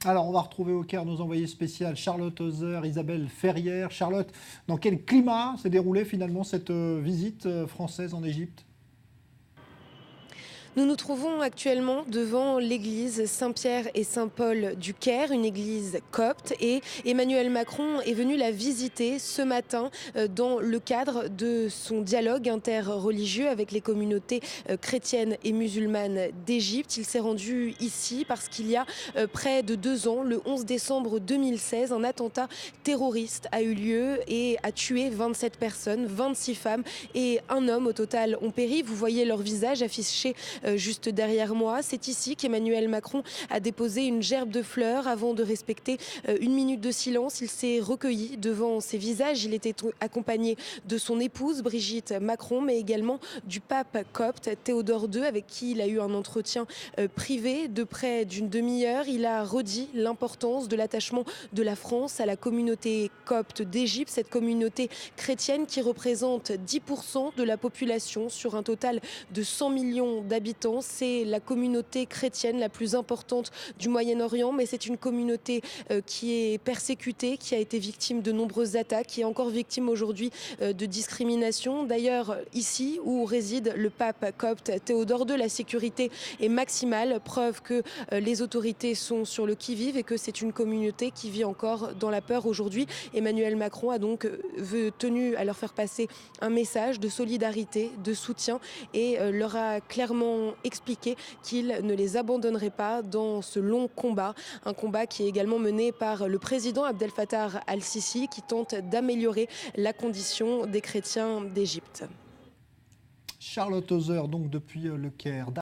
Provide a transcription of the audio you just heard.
Alors, on va retrouver au Caire nos envoyés spéciales Charlotte Hauser, Isabelle Ferrière. Charlotte, dans quel climat s'est déroulée finalement cette visite française en Égypte? Nous nous trouvons actuellement devant l'église Saint-Pierre et Saint-Paul du Caire, une église copte, et Emmanuel Macron est venu la visiter ce matin dans le cadre de son dialogue interreligieux avec les communautés chrétiennes et musulmanes d'Égypte. Il s'est rendu ici parce qu'il y a près de 2 ans, le 11 décembre 2016, un attentat terroriste a eu lieu et a tué 27 personnes, 26 femmes et un homme au total ont péri. Vous voyez leur visage affiché juste derrière moi. C'est ici qu'Emmanuel Macron a déposé une gerbe de fleurs avant de respecter une minute de silence. Il s'est recueilli devant ces visages. Il était accompagné de son épouse Brigitte Macron, mais également du pape copte Théodore II, avec qui il a eu un entretien privé de près d'une demi-heure. Il a redit l'importance de l'attachement de la France à la communauté copte d'Égypte, cette communauté chrétienne qui représente 10% de la population sur un total de 100 millions d'habitants. C'est la communauté chrétienne la plus importante du Moyen-Orient, mais c'est une communauté qui est persécutée, qui a été victime de nombreuses attaques, qui est encore victime aujourd'hui de discrimination. D'ailleurs, ici où réside le pape copte Théodore II, la sécurité est maximale, preuve que les autorités sont sur le qui-vive et que c'est une communauté qui vit encore dans la peur aujourd'hui. Emmanuel Macron a donc tenu à leur faire passer un message de solidarité, de soutien, et leur a clairement expliqué qu'il ne les abandonnerait pas dans ce long combat, un combat qui est également mené par le président Abdel Fattah al-Sisi, qui tente d'améliorer la condition des chrétiens d'Égypte. Charlotte Hauser, donc depuis le Caire.